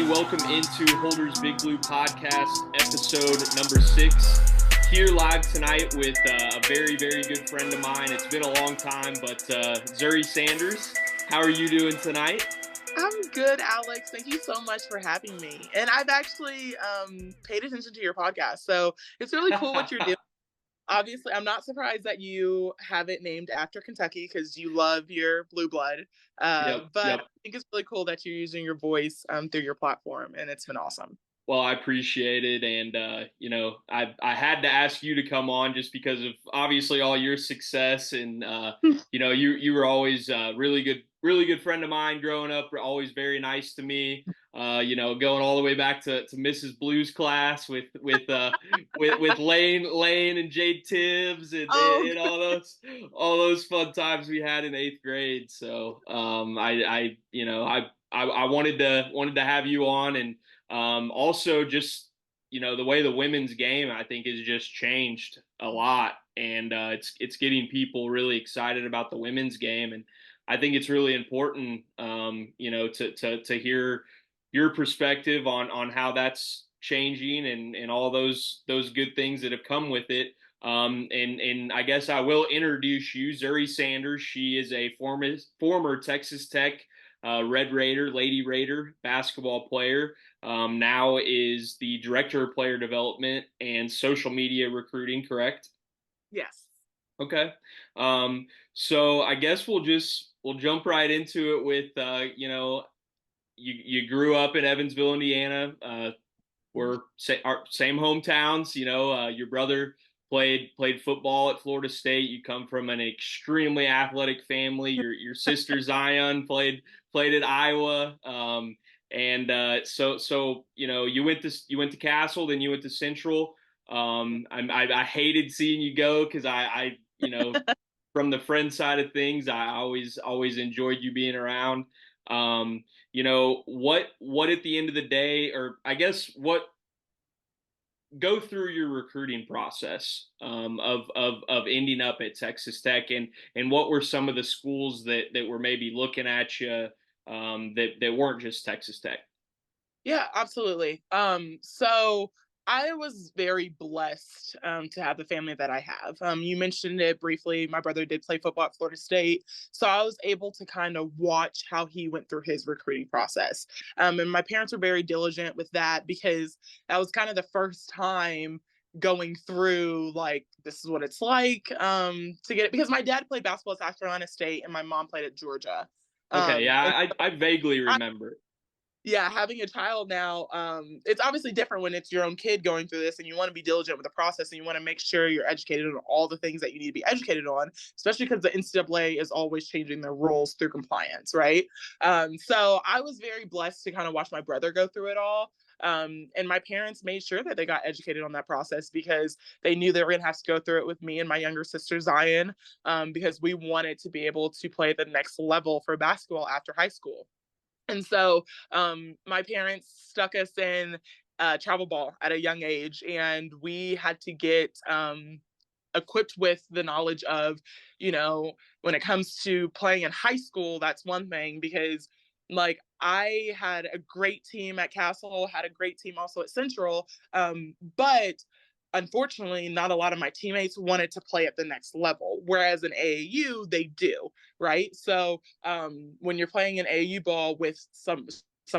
Welcome into Holder's Big Blue Podcast, episode number 6. Here live tonight with a very, very good friend of mine. It's been a long time, but Zuri Sanders. How are you doing tonight? I'm good, Alex. Thank you so much for having me. And I've actually paid attention to your podcast, so it's really cool what you're doing. Obviously, I'm not surprised that you have it named after Kentucky because you love your blue blood. But I think it's really cool that you're using your voice through your platform, and it's been awesome. Well, I appreciate it, and I had to ask you to come on just because of obviously all your success, and you were always a really good friend of mine growing up. Always very nice to me. Going all the way back to Mrs. Blue's class with Lane and Jade Tibbs and all those fun times we had in 8th grade. So I wanted to have you on, and also just the way the women's game I think has just changed a lot, and it's getting people really excited about the women's game, and I think it's really important to hear your perspective on how that's changing and all those good things that have come with it. And I guess I will introduce you, Zuri Sanders. She is a former Texas Tech Red Raider, Lady Raider basketball player. Now is the director of player development and social media recruiting, correct? Yes. Okay. So I guess we'll jump right into it with you grew up in Evansville, Indiana. We're our same hometowns. Your brother played football at Florida State. You come from an extremely athletic family. Your sister Zion played at Iowa. So you went to Castle, then you went to Central. I hated seeing you go because I from the friend side of things, I always enjoyed you being around. What at the end of the day, or I guess go through your recruiting process of ending up at Texas Tech, and what were some of the schools that were maybe looking at you that weren't just Texas Tech? Yeah, absolutely. So I was very blessed to have the family that I have. You mentioned it briefly. My brother did play football at Florida State, so I was able to kind of watch how he went through his recruiting process. And my parents were very diligent with that because that was kind of the first time going through like this is what it's like to get it, because my dad played basketball at South Carolina State and my mom played at Georgia. Okay, I vaguely remember. Yeah, having a child now, it's obviously different when it's your own kid going through this, and you want to be diligent with the process, and you want to make sure you're educated on all the things that you need to be educated on, especially because the NCAA is always changing their rules through compliance, right? So I was very blessed to kind of watch my brother go through it all. And my parents made sure that they got educated on that process because they knew they were going to have to go through it with me and my younger sister Zion, because we wanted to be able to play the next level for basketball after high school. And so my parents stuck us in travel ball at a young age, and we had to get equipped with the knowledge of, when it comes to playing in high school, that's one thing, because like I had a great team at Castle, had a great team also at Central, but unfortunately, not a lot of my teammates wanted to play at the next level, whereas in AAU, they do, right? So when you're playing an AAU ball with some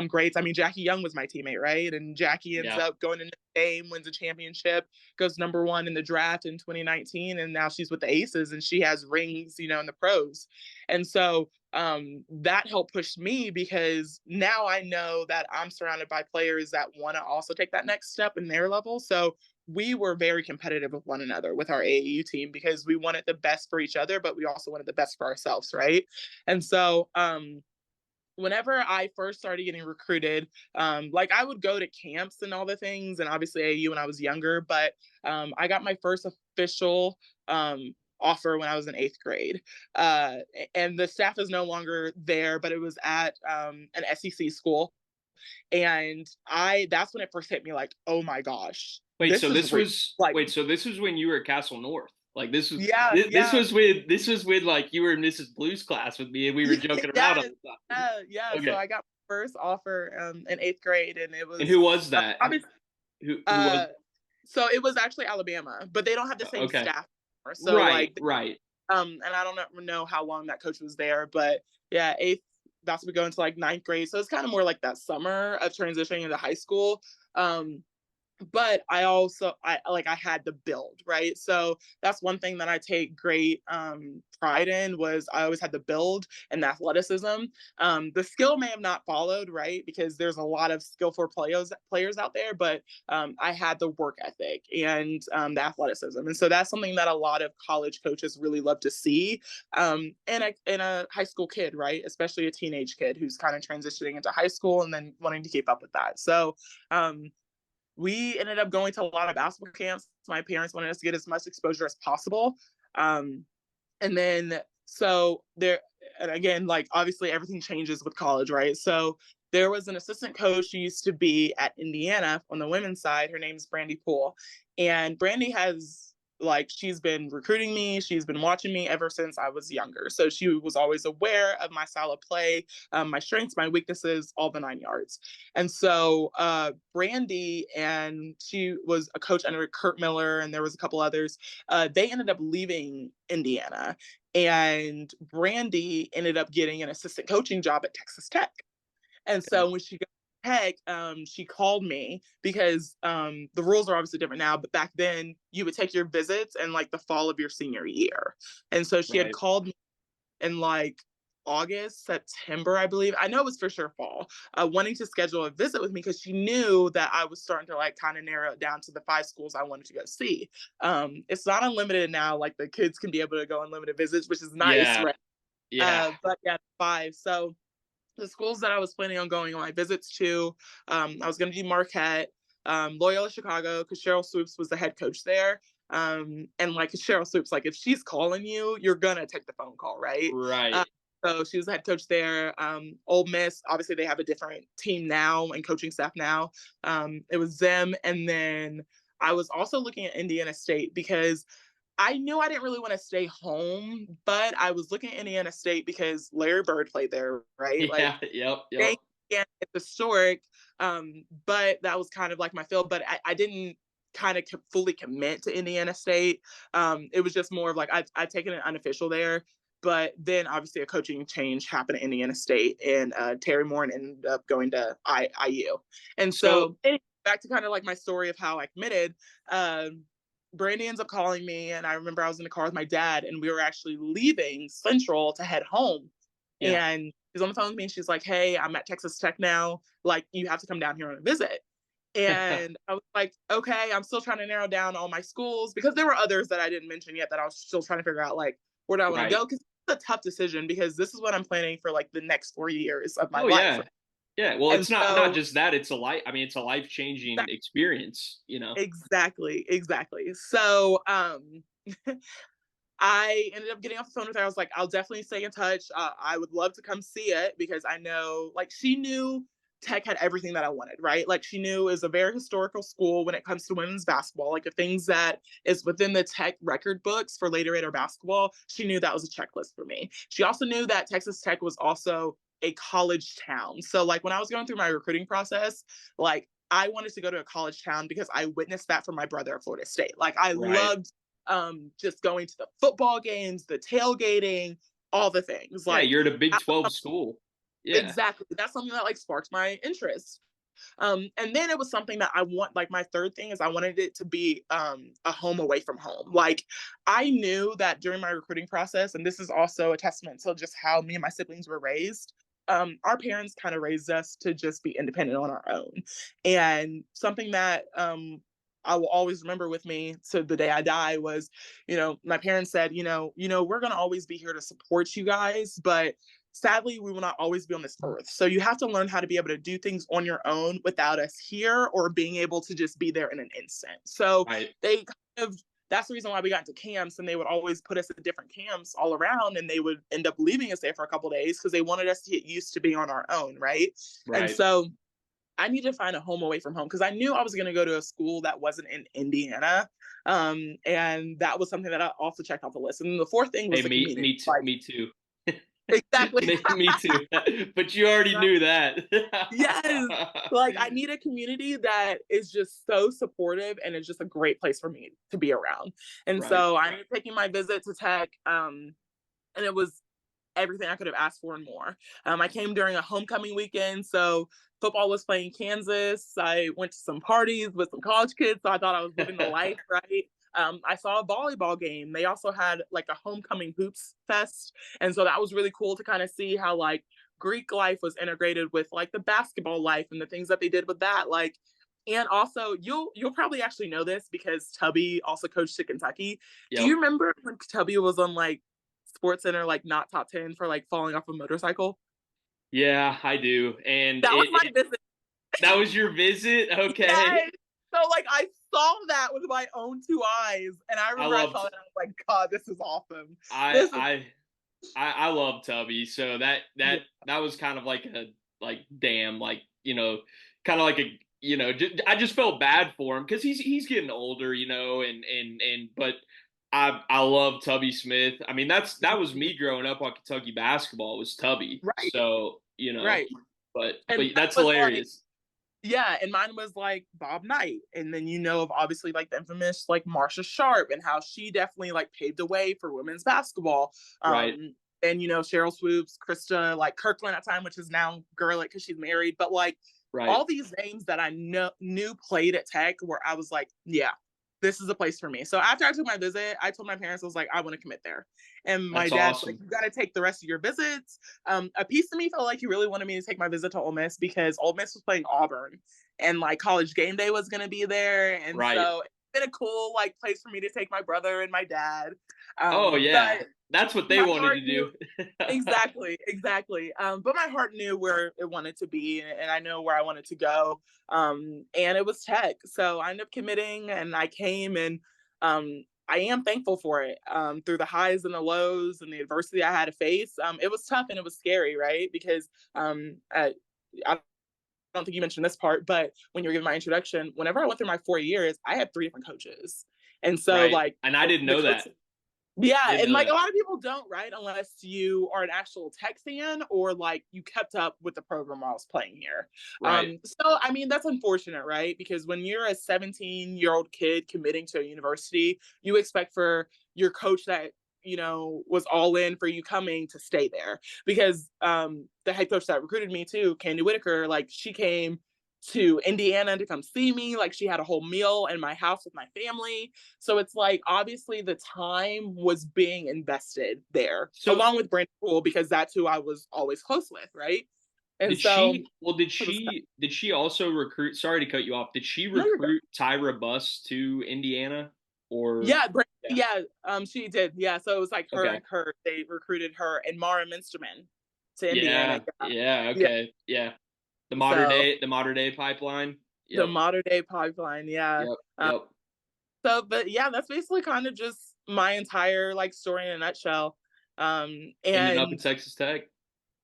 greats, I mean, Jackie Young was my teammate, right? And Jackie ends up going into the game, wins a championship, goes number 1 in the draft in 2019, and now she's with the Aces, and she has rings, in the pros. And so that helped push me because now I know that I'm surrounded by players that want to also take that next step in their level. So we were very competitive with one another with our AAU team because we wanted the best for each other, but we also wanted the best for ourselves, right? And so whenever I first started getting recruited, like I would go to camps and all the things, and obviously AAU when I was younger, but I got my first official offer when I was in 8th grade. And the staff is no longer there, but it was at an SEC school. And that's when it first hit me like, oh my gosh. This was when you were at Castle North. Like this was with like you were in Mrs. Blue's class with me and we were joking around all the time. Yeah. Okay. So I got first offer in 8th grade, and it And was who was that? obviously Who was? uh, so it was actually Alabama, but they don't have the same Okay. staff anymore. So Right. like, Right. and I don't know how long that coach was there, but yeah, 8th. That's we go into like 9th grade, so it's kind of more like that summer of transitioning into high school. Um, but I had to build, right? So that's one thing that I take great pride in was I always had to build and the athleticism. The skill may have not followed, right? Because there's a lot of skillful players out there, but I had the work ethic and the athleticism. And so that's something that a lot of college coaches really love to see in a high school kid, right? Especially a teenage kid who's kind of transitioning into high school and then wanting to keep up with that. So we ended up going to a lot of basketball camps. My parents wanted us to get as much exposure as possible. And then, so there, and again, like obviously everything changes with college, right? So there was an assistant coach who used to be at Indiana on the women's side. Her name's Brandy Poole. And Brandy has like she's been recruiting me, she's been watching me ever since I was younger, so she was always aware of my style of play, my strengths, my weaknesses, all the 9 yards. And so Brandy, and she was a coach under Kurt Miller, and there was a couple others. They ended up leaving Indiana, and Brandy ended up getting an assistant coaching job at Texas Tech. And Okay. so when she got Tech, she called me because the rules are obviously different now, but back then you would take your visits in like the fall of your senior year. And so she had Right. called me in like August, September, I believe. I know it was for sure fall, wanting to schedule a visit with me because she knew that I was starting to like kind of narrow it down to the 5 schools I wanted to go see. It's not unlimited now, like the kids can be able to go unlimited visits, which is nice, Yeah. right? Yeah. But yeah, 5. So the schools that I was planning on going on my visits to, I was going to do Marquette, Loyola Chicago, because Cheryl Swoops was the head coach there. And like Cheryl Swoops, like if she's calling you, you're gonna take the phone call, right? Uh, Right. so she was the head coach there. Ole Miss, obviously they have a different team now and coaching staff now. It was them, and then I was also looking at Indiana State because I knew I didn't really want to stay home, but I was looking at Indiana State because Larry Bird played there, right? Like, Yeah. Yep. Yep. thank yeah, it's historic. But that was kind of like my field, but I didn't kind of fully commit to Indiana State. It was just more of like I'd taken an unofficial there, but then obviously a coaching change happened at Indiana State, and Terry Moore ended up going to IU. And So so anyway, back to kind of like my story of how I committed. Brandy ends up calling me, and I remember I was in the car with my dad, and we were actually leaving Central to head home. yeah. And she's on the phone with me, and she's like, "Hey, I'm at Texas Tech now. Like, you have to come down here on a visit." And I was like, "Okay." I'm still trying to narrow down all my schools because there were others that I didn't mention yet that I was still trying to figure out, like, where do I want to Right. go? Because it's a tough decision because this is what I'm planning for like the next 4 years of my Oh life. yeah. Yeah. Well, And it's not so just that. It's a life. I mean, it's a life changing experience. You know. exactly. So I ended up getting off the phone with her. I was like, I'll definitely stay in touch. I would love to come see it because I know, like, she knew Tech had everything that I wanted, right? Like, she knew it was a very historical school when it comes to women's basketball. Like, the things that is within the Tech record books for later Raider basketball, she knew that was a checklist for me. She also knew that Texas Tech was also a college town. So, like, when I was going through my recruiting process, like, I wanted to go to a college town because I witnessed that from my brother at Florida State. Like, I Right. loved just going to the football games, the tailgating, all the things. Yeah. Like, You're at a Big 12 school. Yeah. exactly. That's something that like sparked my interest. And then it was something that I want, like my third thing is I wanted it to be a home away from home. Like I knew that during my recruiting process, and this is also a testament to just how me and my siblings were raised. Our parents kind of raised us to just be independent on our own. And something that I will always remember with me to the day I die was, my parents said, we're gonna always be here to support you guys, but sadly, we will not always be on this earth. So you have to learn how to be able to do things on your own without us here or being able to just be there in an instant. So Right. they kind of, that's the reason why we got into camps, and they would always put us at different camps all around, and they would end up leaving us there for a couple of days because they wanted us to get used to being on our own, right? And Right. so I needed to find a home away from home because I knew I was going to go to a school that wasn't in Indiana. And that was something that I also checked off the list. And the fourth thing Hey, was the me community. me too. Like, Me too. Exactly. Me too. But you already knew that. Yes. Like I need a community that is just so supportive and it's just a great place for me to be around. And Right. so I ended up taking my visit to Tech, and it was everything I could have asked for and more. I came during a homecoming weekend, so football was playing Kansas. I went to some parties with some college kids, so I thought I was living the life, right? I saw a volleyball game. They also had like a homecoming hoops fest, and so that was really cool to kind of see how like Greek life was integrated with like the basketball life and the things that they did with that. Like, and also you'll probably actually know this because Tubby also coached at Kentucky. Do Yep. you remember when Tubby was on like Sports Center, like not top 10 for like falling off a motorcycle? Yeah, I do. And That was my visit. that was your visit? Okay. Yes. So like I saw that with my own two eyes, and I I remember I saw loved it. And I was like, God, this is awesome. I This is I I love Tubby. So yeah, that was kind of like a damn kind of like a I just felt bad for him because he's getting older, and but I love Tubby Smith. I mean that was me growing up on Kentucky basketball was Tubby. right, So right. And but mine that's was like, hilarious. yeah, and mine was like Bob Knight, and then you know of obviously like the infamous like Marsha Sharp and how she definitely like paved the way for women's basketball. Right. And you know Cheryl Swoops, Krista, like Kirkland at the time, which is now Gurlick because she's married, but like Right. all these names that I knew played at Tech, where I was like, yeah, this is a place for me. So after I took my visit, I told my parents, I was like, I want to commit there. And my That's dad's like, awesome. you got to take the rest of your visits. A piece of me felt like he really wanted me to take my visit to Ole Miss because Ole Miss was playing Auburn and like college game day was going to be there. And Right. so it's been a cool like place for me to take my brother and my dad. Oh yeah. But That's what they my wanted heart to knew do. exactly, exactly. But my heart knew where it wanted to be, and I know where I wanted to go. And it was Tech, so I ended up committing, and I came, and I am thankful for it. Through the highs and the lows and the adversity I had to face, it was tough and it was scary, right? Because I don't think you mentioned this part, but when you were giving my introduction, whenever I went through my 4 years, I had three different coaches, and so Right. like And I didn't the know coach that. I yeah, didn't and know like a that. lot of people don't, right? Unless you are an actual Tech fan or like you kept up with the program while I was playing here. Right. So I mean that's unfortunate, right? Because when you're a 17-year-old kid committing to a university, you expect for your coach that was all in for you coming to stay there. Because the head coach that recruited me too, Candy Whitaker, like she came to Indiana to come see me. Like she had a whole meal in my house with my family. So it's like obviously the time was being invested there So along with Brandon Poole because that's who I was always close with, right? And did so she it was did she also recruit, sorry to cut you off, did she no, you're good. recruit Tyra Buss to Indiana or Yeah, yeah. yeah, she did. Yeah, so it was like her Okay. and Kurt. They recruited her and Mara Minsterman to Indiana. Yeah. Yeah, Yeah, yeah. okay. Yeah. So The modern day pipeline. the Yep. modern day pipeline, yeah. Yep. Um, Yep. so, but yeah, that's basically kind of just my entire like story in a nutshell. Ended up at And Texas Tech.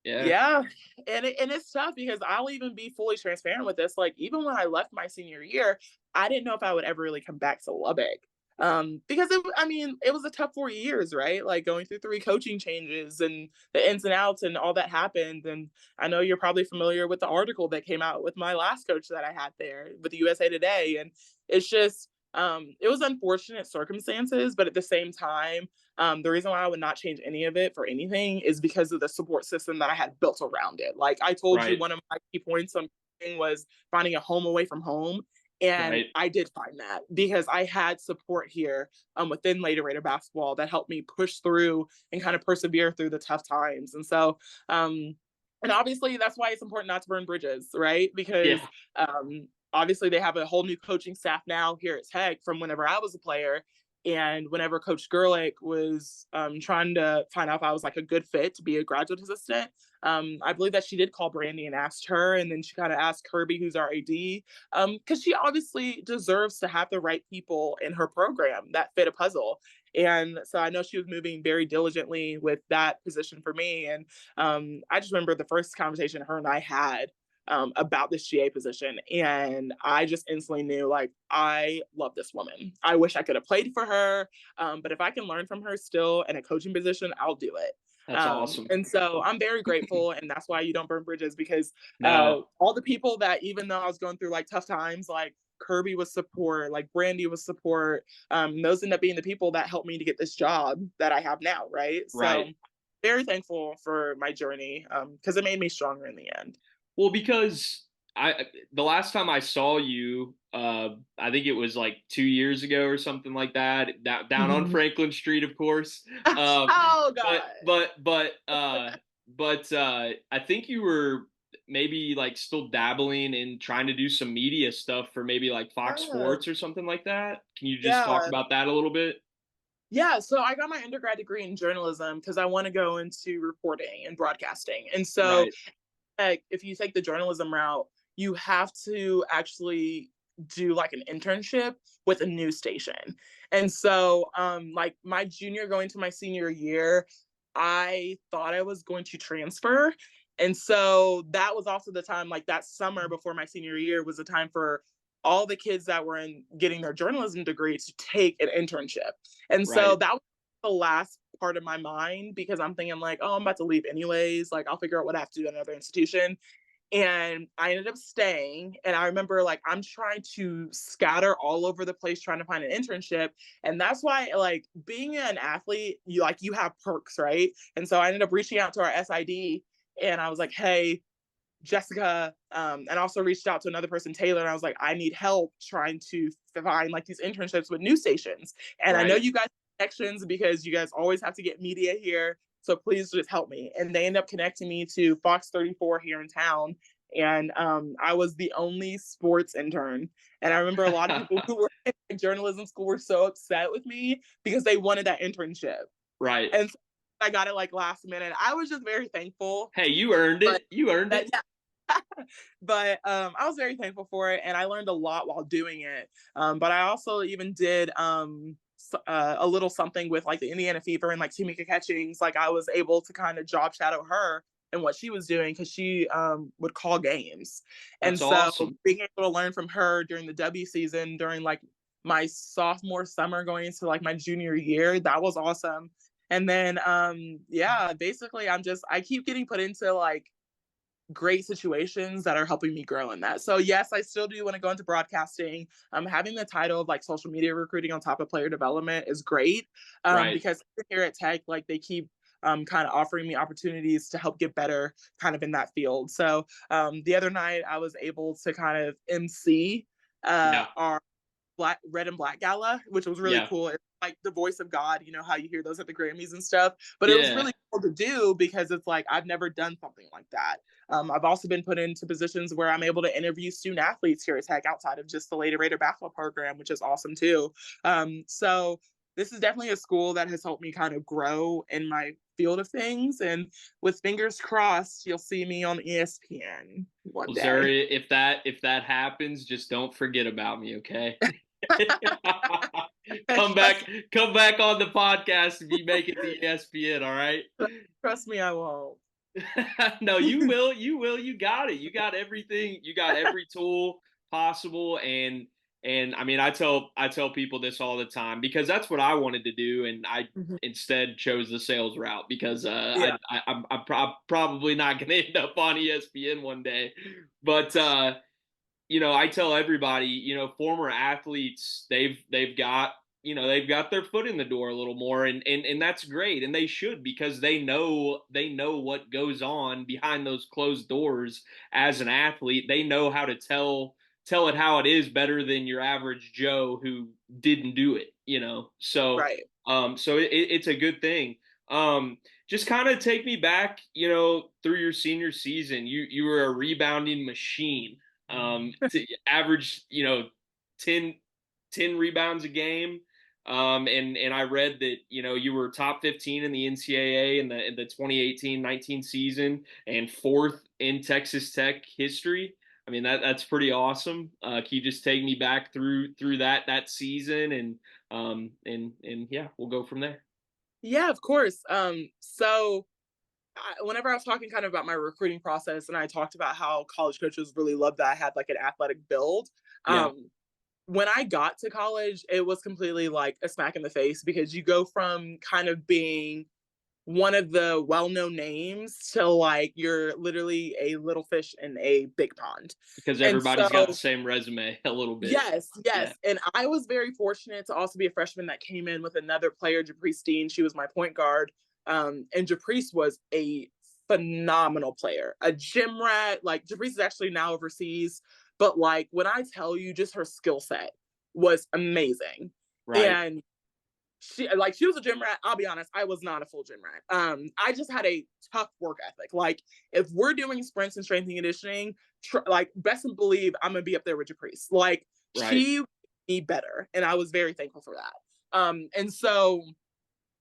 Yeah. yeah, and it's tough because I'll even be fully transparent with this. Like even when I left my senior year, I didn't know if I would ever really come back to Lubbock. Because I mean, it was a tough 4 years, right? Like going through three coaching changes and the ins and outs and all that happened. And I know you're probably familiar with the article that came out with my last coach that I had there with the USA Today. And it's just it was unfortunate circumstances, but at the same time, the reason why I would not change any of it for anything is because of the support system that I had built around it. Like I told you, Right. one of my key points on was finding a home away from home. And Right. I did find that because I had support here within Later Raider basketball that helped me push through and kind of persevere through the tough times. And so, and obviously that's why it's important not to burn bridges, right? Because Yeah. obviously they have a whole new coaching staff now here at Tech from whenever I was a player. And whenever Coach Gerlich was trying to find out if I was like a good fit to be a graduate assistant, I believe that she did call Brandy and asked her, and then she kind of asked Kirby, who's our AD, because she obviously deserves to have the right people in her program that fit a puzzle. And so I know she was moving very diligently with that position for me. And I just remember the first conversation her and I had about this GA position. And I just instantly knew, like, I love this woman. I wish I could have played for her. But if I can learn from her still in a coaching position, I'll do it. That's awesome. And so I'm very grateful, and that's why you don't burn bridges, because No, all the people that, even though I was going through like tough times, like Kirby was support, like Brandy was support. Those end up being the people that helped me to get this job that I have now, right? right. So very thankful for my journey, because it made me stronger in the end. Well, because the last time I saw you, I think it was like 2 years ago or something like that, down on Mhm. Franklin Street, of course. Um, Oh but God. but but I think you were maybe like still dabbling in trying to do some media stuff for maybe like Fox Yeah. Sports or something like that. Can you just talk Yeah. about that a little bit? Yeah, so I got my undergrad degree in journalism because I want to go into reporting and broadcasting. And so, Right, like, if you take the journalism route, you have to actually do like an internship with a news station. And so, like my junior going to my senior year, I thought I was going to transfer. And so that was also the time, like that summer before my senior year was the time for all the kids that were in getting their journalism degree to take an internship. And so right. that was the last part of my mind, because I'm thinking like, oh, I'm about to leave anyways. Like I'll figure out what I have to do at another institution. And I ended up staying. And I remember like I'm trying to scatter all over the place trying to find an internship. And that's why like being an athlete, you have perks, right? And so I ended up reaching out to our SID, and I was like, hey, Jessica, and also reached out to another person, Taylor, and I was like, I need help trying to find like these internships with news stations. And I know Right. you guys have connections because you guys always have to get media here. So please just help me. And they end up connecting me to Fox 34 here in town. And I was the only sports intern. And I remember a lot of people who were in journalism school were so upset with me because they wanted that internship. Right. And so I got it like last minute. I was just very thankful. Hey, you earned But it. You earned that, it. yeah, but I was very thankful for it, and I learned a lot while doing it. But I also even did a little something with like the Indiana Fever and like Tamika Catchings. Like I was able to kind of job shadow her and what she was doing, because she would call games. And That's so awesome. being able to learn from her during the W season, during like my sophomore summer going into like my junior year, that was awesome. And then yeah, basically I keep getting put into like great situations that are helping me grow in that. So yes, I still do want to go into broadcasting. Having the title of like social media recruiting on top of player development is great, Right. because here at Tech, like they keep kind of offering me opportunities to help get better kind of in that field. So the other night I was able to kind of MC Yeah. our red and black gala, which was really Yeah. cool. It's like the voice of God, you know how you hear those at the Grammys and stuff. But it was Yeah. really cool to do because it's like I've never done something like that. I've also been put into positions where I'm able to interview student athletes here at Tech outside of just the Lady Raider basketball program, which is awesome too. So this is definitely a school that has helped me kind of grow in my field of things. And with fingers crossed, you'll see me on ESPN one Well, day. Zuri, if that happens, just don't forget about me, okay? come back, trust, come back on the podcast if you make it to ESPN. All right. trust me, I won't. No, you will. You will. You got it. You got everything. You got every tool possible. And I mean, I tell people this all the time because that's what I wanted to do, and I instead chose the sales route because Yeah. I'm probably not going to end up on ESPN one day. But I tell everybody, former athletes, they've got they've got their foot in the door a little more, and that's great, and they should, because they know what goes on behind those closed doors as an athlete. They know how to tell it how it is better than your average Joe who didn't do it. So Right. it's a good thing. Just kind of take me back, through your senior season. You were a rebounding machine, to average, 10, 10 rebounds a game. And I read that, you were top 15 in the NCAA in the 2018-19 season and fourth in Texas Tech history. I mean, that's pretty awesome. Can you just take me back through that season, and yeah, we'll go from there. Yeah, of course. So whenever I was talking kind of about my recruiting process, and I talked about how college coaches really loved that I had like an athletic build. Yeah. When I got to college, it was completely like a smack in the face, because you go from kind of being one of the well-known names to like you're literally a little fish in a big pond. Because And everybody's got the so same resume a little bit. yes, Yeah. yes. And I was very fortunate to also be a freshman that came in with another player, Japrice Dean. She was my point guard. And Japrice was a phenomenal player, a gym rat. Like Japrice is actually now overseas, but like when I tell you, just her skill set was amazing. Right. And she was a gym rat. I'll be honest, I was not a full gym rat. I just had a tough work ethic. Like if we're doing sprints and strength and conditioning, like best and believe I'm gonna be up there with Japrice. Like Right. she made me better, and I was very thankful for that. And so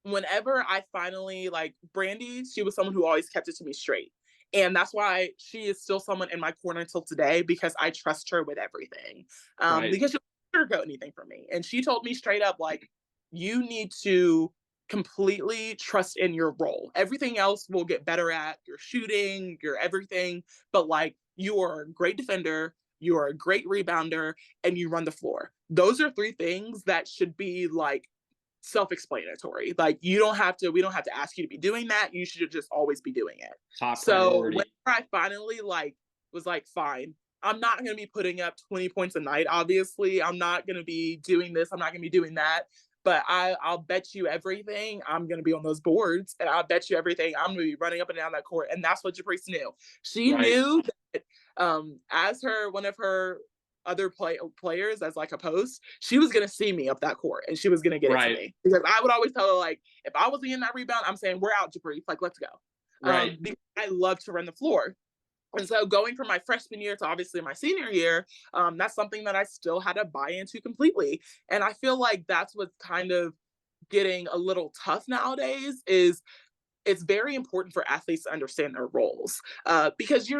whenever I finally like Brandy, she was someone who always kept it to me straight. And that's why she is still someone in my corner until today because I trust her with everything. Right. Because she won't sugarcoat anything for me. And she told me straight up, like, you need to completely trust in your role. Everything else will get better at your shooting, your everything. But like, you are a great defender, you are a great rebounder, and you run the floor. Those are three things that should be like self-explanatory. Like we don't have to ask you to be doing that. You should just always be doing it. Top So when priority. I finally like was like, fine, I'm not going to be putting up 20 points a night. Obviously, I'm not going to be doing this. I'm not going to be doing that. But I'll bet you everything I'm going to be on those boards, and I'll bet you everything I'm going to be running up and down that court. And that's what Japrice knew. She Right. knew that as one of her other players as like a post, she was gonna see me up that court and she was gonna get it to Right. me because I would always tell her like if I wasn't in that rebound, I'm saying we're out, Japrice, like let's go. Right. Because I love to run the floor. And so going from my freshman year to obviously my senior year, that's something that I still had to buy into completely. And I feel like that's what's kind of getting a little tough nowadays is it's very important for athletes to understand their roles because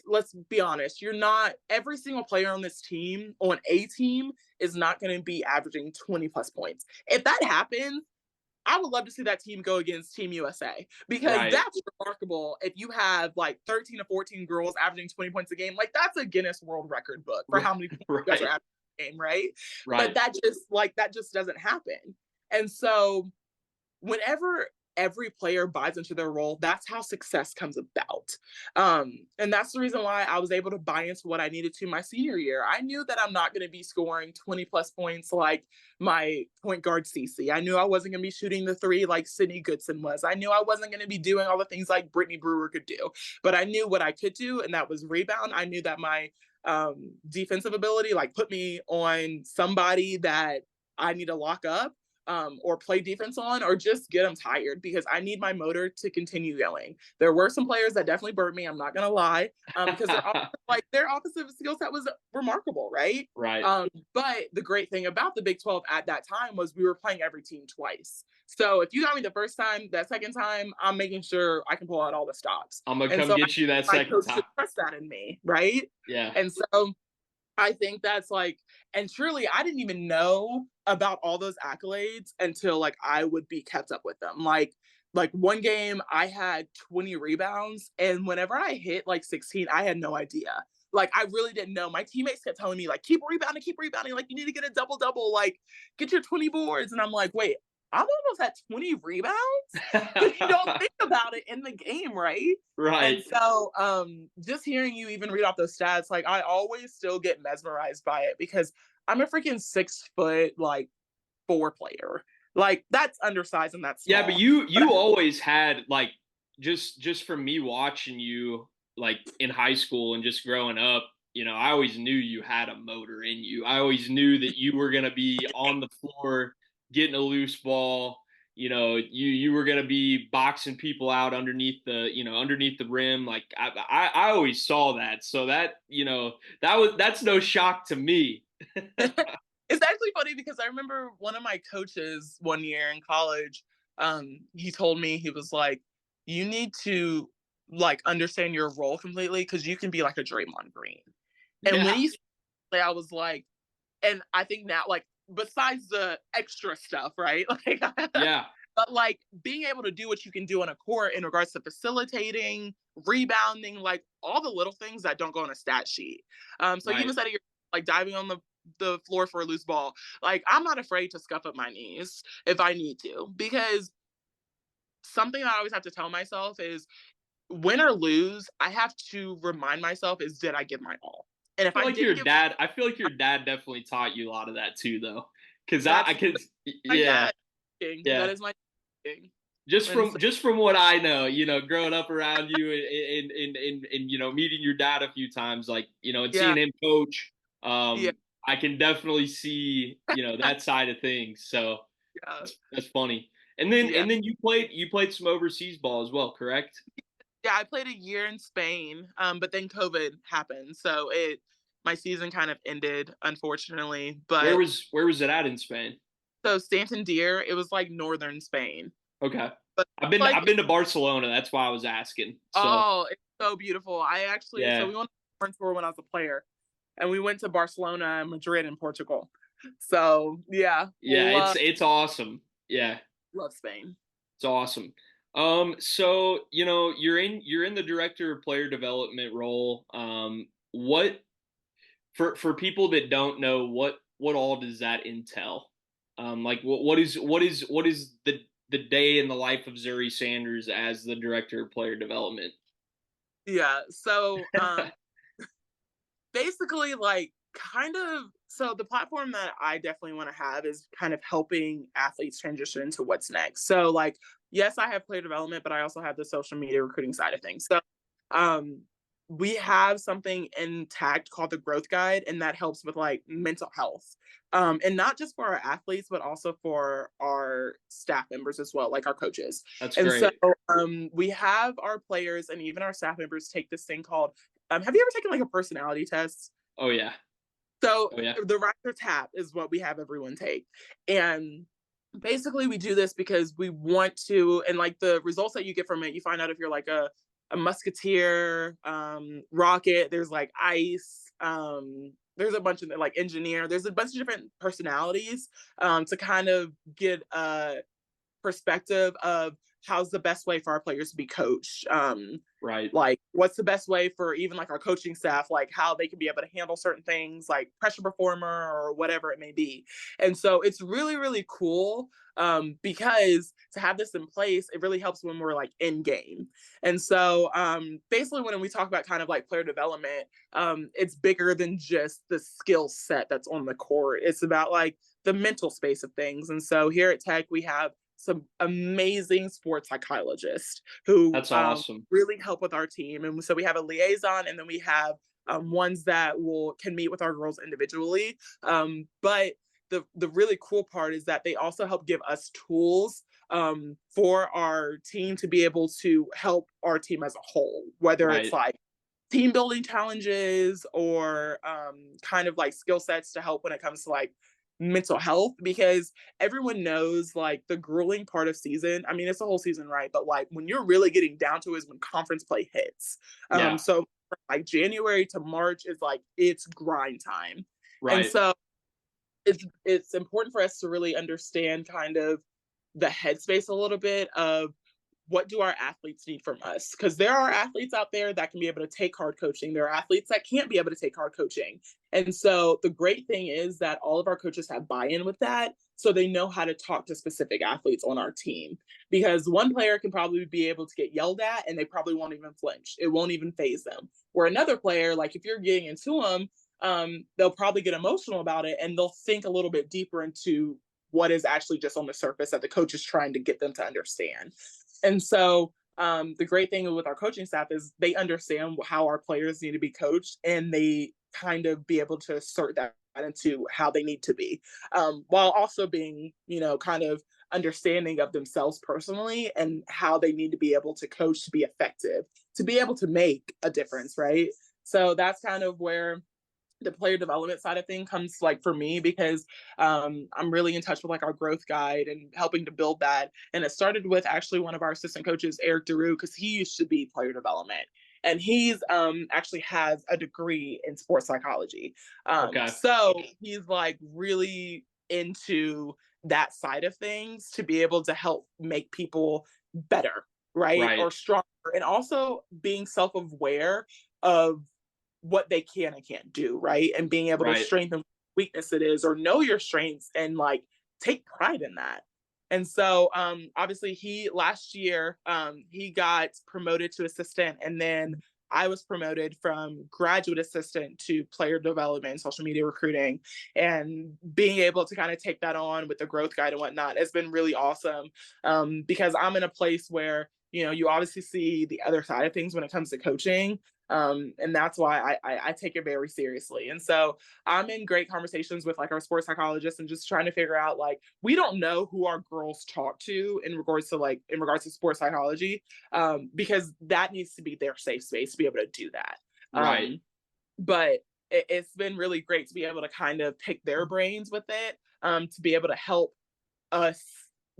let's be honest, you're not every single player on this team on a team is not going to be averaging 20 plus points. If that happens, I would love to see that team go against Team USA because Right. that's remarkable. If you have like 13 to 14 girls averaging 20 points a game, like that's a Guinness World Record book for how many points you guys are Right. averaging a game, right? But Right. that just doesn't happen. And so whenever every player buys into their role, that's how success comes about. And that's the reason why I was able to buy into what I needed to my senior year. I knew that I'm not going to be scoring 20 plus points like my point guard Cece. I knew I wasn't going to be shooting the three like Sydney Goodson was. I knew I wasn't going to be doing all the things like Brittany Brewer could do, but I knew what I could do, and that was rebound. I knew that my defensive ability like put me on somebody that I need to lock up or play defense on, or just get them tired because I need my motor to continue going. There were some players that definitely burned me. I'm not gonna lie, because their offensive skill set was remarkable, right? Right. But the great thing about the Big 12 at that time was we were playing every team twice. So if you got me the first time, that second time, I'm making sure I can pull out all the stops. I'm gonna And come so get you that my second coach time. should trust that in me, right? Yeah. And so I think that's like, and truly, I didn't even know about all those accolades until like I would be kept up with them. Like one game I had 20 rebounds, and whenever I hit like 16, I had no idea. Like I really didn't know. My teammates kept telling me like keep rebounding. Like you need to get a double double. Like get your 20 boards, and I'm like, wait, I'm almost at 20 rebounds because you don't think about it in the game, right? And Right. so just hearing you even read off those stats, like I always still get mesmerized by it because I'm a freaking 6 foot like 4 player. Like that's undersized and that's Yeah, small. but you always had like just from me watching you like in high school and just growing up, I always knew you had a motor in you. I always knew that you were gonna be on the floor getting a loose ball. You were gonna be boxing people out underneath the rim. Like I always saw that. So that's no shock to me. It's actually funny because I remember one of my coaches one year in college, he told me, he was like, you need to like understand your role completely because you can be like a Draymond Green. And when Yeah. he said, I was like, and I think now, like, besides the extra stuff, right? Like, Yeah. but like being able to do what you can do on a court in regards to facilitating, rebounding, like all the little things that don't go on a stat sheet. So you Right. even said you're like diving on the floor for a loose ball. Like I'm not afraid to scuff up my knees if I need to because something I always have to tell myself is win or lose, I have to remind myself is did I give my all? And if I didn't give I feel like your dad definitely taught you a lot of that too, though. Because I that's could, my yeah, dad thing. That yeah. is my thing. And so Just from what I know, growing up around you and meeting your dad a few times, like and yeah, seeing him coach, yeah, I can definitely see that side of things. So yeah, that's funny. yeah. And then you played some overseas ball as well, correct? Yeah, I played a year in Spain, but then COVID happened, so it my season kind of ended, unfortunately. But Where was it at in Spain? so Santander, it was like northern Spain, Okay. but like I've been to Barcelona. That's why I was asking. So oh, it's so beautiful. I actually so yeah, we went on a foreign tour when I was a player, and we went to Barcelona and Madrid in Portugal. So yeah, yeah, it's awesome. Yeah, love Spain. it's awesome. So you're in the director of player development role. What for people that don't know what all does that entail? Like what is the day in the life of Zuri Sanders as the director of player development? Yeah, so basically like kind of so the platform that I definitely want to have is kind of helping athletes transition to what's next. So like yes, I have player development, but I also have the social media recruiting side of things. So um we have something intact called the growth guide, and that helps with like mental health. And not just for our athletes, but also for our staff members as well, like our coaches. That's And so great. we have our players and even our staff members take this thing called have you ever taken like a personality test? Oh yeah. So Oh yeah. the Riser Tap is what we have everyone take. And basically we do this because we want to, and like the results that you get from it, you find out if you're like a musketeer, rocket, there's like ice, there's a bunch of like engineer, there's a bunch of different personalities to kind of get perspective of how's the best way for our players to be coached. Right. Like what's the best way for even like our coaching staff, like how they can be able to handle certain things like pressure performer or whatever it may be. And so it's really, really cool because to have this in place, it really helps when we're like in game. And so basically when we talk about kind of like player development, it's bigger than just the skill set that's on the court. It's about like the mental space of things. And so here at Tech, we have some amazing sports psychologists who That's awesome. really help with our team. And so we have a liaison, and then we have ones that can meet with our girls individually. But the really cool part is that they also help give us tools for our team to be able to help our team as a whole, whether it's Right. like team building challenges or kind of like skill sets to help when it comes to like mental health, because everyone knows like the grueling part of season. I mean, it's a whole season, right? But like when you're really getting down to it is when conference play hits. Yeah. So like January to March is like it's grind time. And Right. so it's important for us to really understand kind of the headspace a little bit of what do our athletes need from us? Because there are athletes out there that can be able to take hard coaching. There are athletes that can't be able to take hard coaching. And so the great thing is that all of our coaches have buy-in with that. So they know how to talk to specific athletes on our team. Because one player can probably be able to get yelled at and they probably won't even flinch. It won't even phase them. Where another player, like if you're getting into them, they'll probably get emotional about it and they'll think a little bit deeper into what is actually just on the surface that the coach is trying to get them to understand. And so the great thing with our coaching staff is they understand how our players need to be coached, and they kind of be able to assert that into how they need to be, while also being, kind of understanding of themselves personally and how they need to be able to coach to be effective, to be able to make a difference, right? So that's kind of where the player development side of thing comes like for me, because I'm really in touch with like our growth guide and helping to build that. And it started with actually one of our assistant coaches, Eric Daru, because he used to be player development. And he's actually has a degree in sports psychology. Okay. So he's like really into that side of things to be able to help make people better, right? Right. Or stronger. And also being self aware of what they can and can't do, right? And being able to Right. strengthen weakness it is, or know your strengths and like take pride in that. And so obviously he last year he got promoted to assistant, and then I was promoted from graduate assistant to player development, social media recruiting, and being able to kind of take that on with the growth guide and whatnot has been really awesome, because I'm in a place where, you know, you obviously see the other side of things when it comes to coaching. And that's why I take it very seriously. And so I'm in great conversations with like our sports psychologists and just trying to figure out, like, we don't know who our girls talk to in regards to sports psychology, because that needs to be their safe space to be able to do that. Right. But it's been really great to be able to kind of pick their brains with it, to be able to help us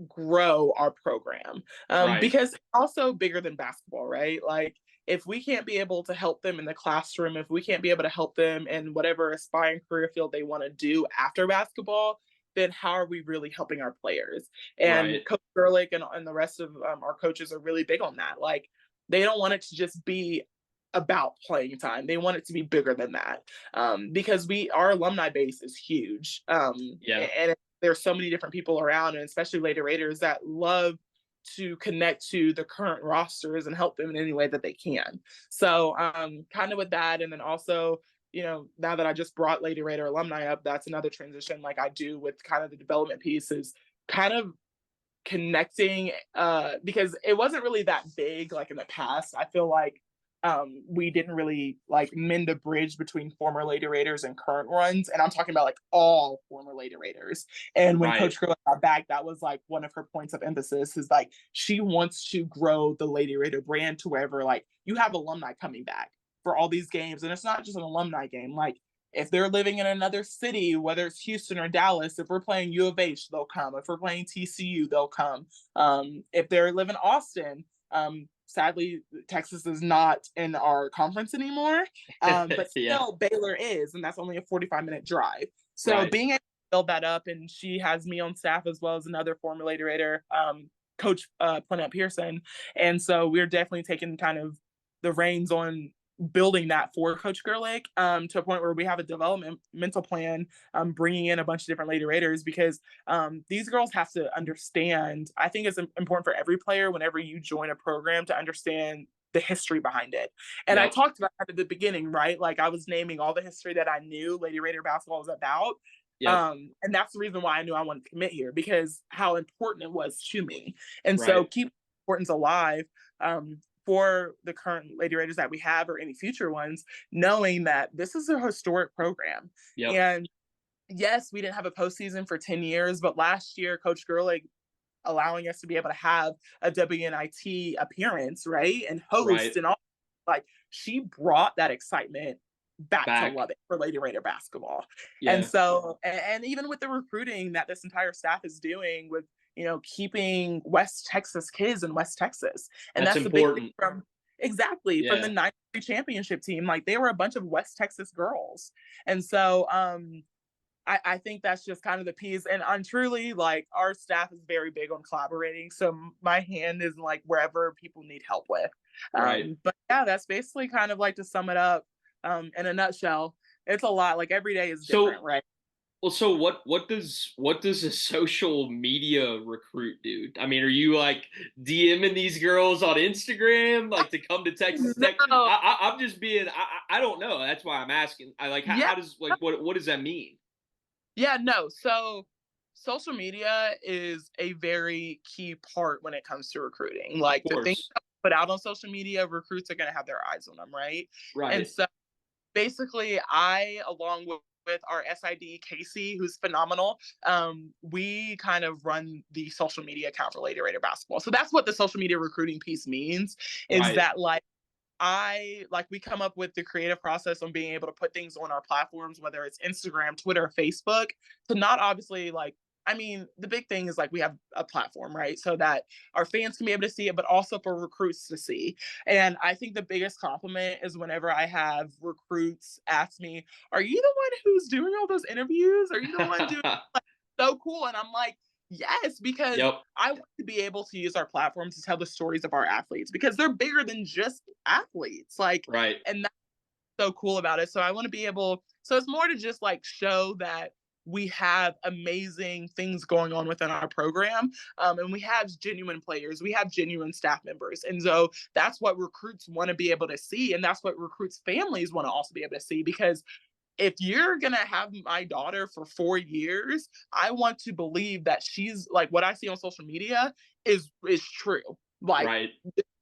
grow our program, Right. because it's also bigger than basketball, right? Like, if we can't be able to help them in the classroom, if we can't be able to help them in whatever aspiring career field they want to do after basketball, then how are we really helping our players? And Right. Coach Gerlich and the rest of our coaches are really big on that. Like, they don't want it to just be about playing time. They want it to be bigger than that, because our alumni base is huge, Yeah. and there's so many different people around, and especially Lady Raiders that love to connect to the current rosters and help them in any way that they can. So kind of with that, and then also, you know, now that I just brought Lady Raider alumni up, that's another transition like I do with kind of the development piece, is kind of connecting, because it wasn't really that big like in the past. I feel like we didn't really like mend a bridge between former Lady Raiders and current ones, and I'm talking about like all former Lady Raiders. And when Right. Coach Curley got back, that was like one of her points of emphasis, is like she wants to grow the Lady Raider brand to wherever, like, you have alumni coming back for all these games, and it's not just an alumni game. Like, if they're living in another city, whether it's Houston or Dallas, if we're playing U of H, they'll come. If we're playing TCU, they'll come. If they live in Austin, sadly, Texas is not in our conference anymore, but Yeah. still Baylor is, and that's only a 45-minute drive. So Right. being able to build that up, and she has me on staff as well as another former Lady Raider, Coach Plannett Pearson, and so we're definitely taking kind of the reins on building that for Coach Gerlich, to a point where we have a developmental plan, bringing in a bunch of different Lady Raiders, because these girls have to understand. I think it's important for every player whenever you join a program to understand the history behind it. And I Yep. talked about that at the beginning, right? Like, I was naming all the history that I knew Lady Raider basketball was about. Yep. And that's the reason why I knew I wanted to commit here, because how important it was to me. And so Right. keep importance alive, for the current Lady Raiders that we have or any future ones, knowing that this is a historic program. Yep. And yes, we didn't have a postseason for 10 years, but last year, Coach Gerlich allowing us to be able to have a WNIT appearance, right? And host Right. and all, like, she brought that excitement back to Back. Lubbock for Lady Raider basketball. And Yeah. so, and even with the recruiting that this entire staff is doing with, you know, keeping West Texas kids in West Texas. And That's that's the big thing important. from the Yeah. 93 championship team. Like, they were a bunch of West Texas girls. And so I think that's just kind of the piece. And I'm truly, like, our staff is very big on collaborating. So my hand is like wherever people need help with. Right. But yeah, that's basically kind of like, to sum it up, in a nutshell. It's a lot. Like, every day is So, different, right? well, so what does a social media recruit do? I mean, are you like DMing these girls on Instagram like to come to Texas Tech? No. I'm just being I don't know. That's why I'm asking. I like Yeah. how does like what does that mean? Yeah, no. So social media is a very key part when it comes to recruiting. Of Like, the things course. that we put out on social media, recruits are going to have their eyes on them, right? And Right. so basically, along with our SID Casey, who's phenomenal, we kind of run the social media account for Lady Raider basketball. So that's what the social media recruiting piece means, is Right. that, like, we come up with the creative process on being able to put things on our platforms, whether it's Instagram, Twitter, Facebook, to not obviously, like, I mean, the big thing is, like, we have a platform, right? So that our fans can be able to see it, but also for recruits to see. And I think the biggest compliment is whenever I have recruits ask me, "Are you the one who's doing all those interviews? Are you the one doing so cool?" And I'm like, yes, because Yep. I want to be able to use our platform to tell the stories of our athletes, because they're bigger than just athletes. Like, Right. and that's so cool about it. So I want to be able, so it's more to just, like, show that we have amazing things going on within our program. And we have genuine players, we have genuine staff members. And so that's what recruits want to be able to see. And that's what recruits' families want to also be able to see. Because if you're gonna have my daughter for 4 years, I want to believe that she's like what I see on social media is true. Like Right.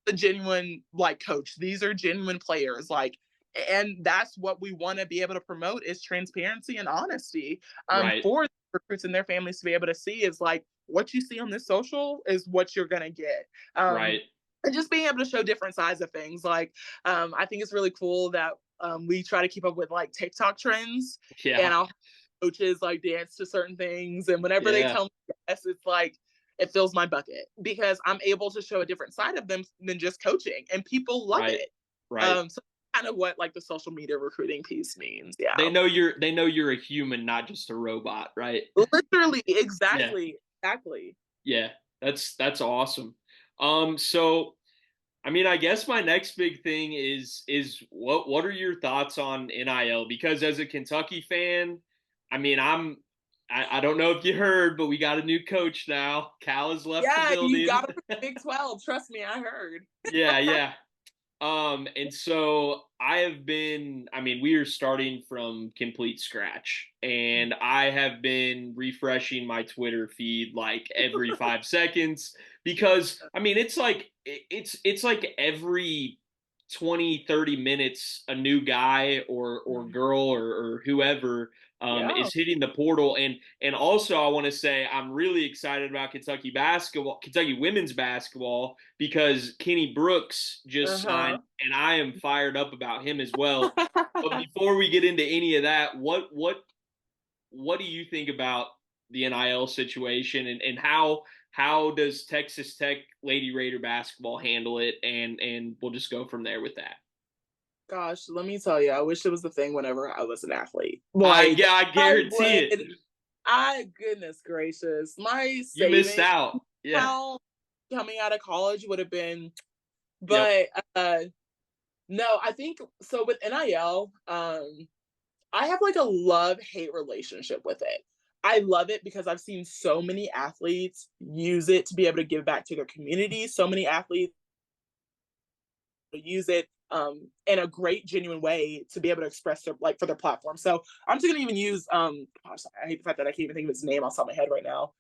the genuine like coach. These are genuine players. Like, and that's what we want to be able to promote is transparency and honesty. Right. For recruits and their families to be able to see is like what you see on this social is what you're gonna get. Right. And just being able to show different sides of things. Like, I think it's really cool that we try to keep up with like TikTok trends, and Yeah. I'll have coaches like dance to certain things, and whenever they Yeah. tell me yes, it's like it fills my bucket because I'm able to show a different side of them than just coaching, and people love Right. it. Right. So kind of what like the social media recruiting piece means. Yeah, They know you're a human, not just a robot, right? literally, Yeah. exactly. Yeah. That's awesome. So I mean, I guess my next big thing is what are your thoughts on NIL? Because as a Kentucky fan, I mean, I don't know if you heard, but we got a new coach now. Cal has left the Yeah, you building. got it for the Big 12. Trust me, I heard. Yeah, yeah. And so I mean, we are starting from complete scratch. And I have been refreshing my Twitter feed like every 5 seconds because I mean it's like every 20, 30 minutes a new guy or girl or whoever Yeah. is hitting the portal. And also I want to say I'm really excited about Kentucky women's basketball because Kenny Brooks just signed, Uh-huh. and I am fired up about him as well. But before we get into any of that, what do you think about the NIL situation and how does Texas Tech Lady Raider basketball handle it? And we'll just go from there with that. Gosh, let me tell you, I wish it was the thing whenever I was an athlete. Like, I I guarantee it. would, I, goodness gracious, my You missed savings out. Yeah. account coming out of college would have been, Yep. but no, I think so with NIL, I have like a love hate relationship with it. I love it because I've seen so many athletes use it to be able to give back to their community. So many athletes use it in a great, genuine way to be able to express their like for their platform. So I'm just gonna even use gosh, I hate the fact that I can't even think of his name off the top of my head right now,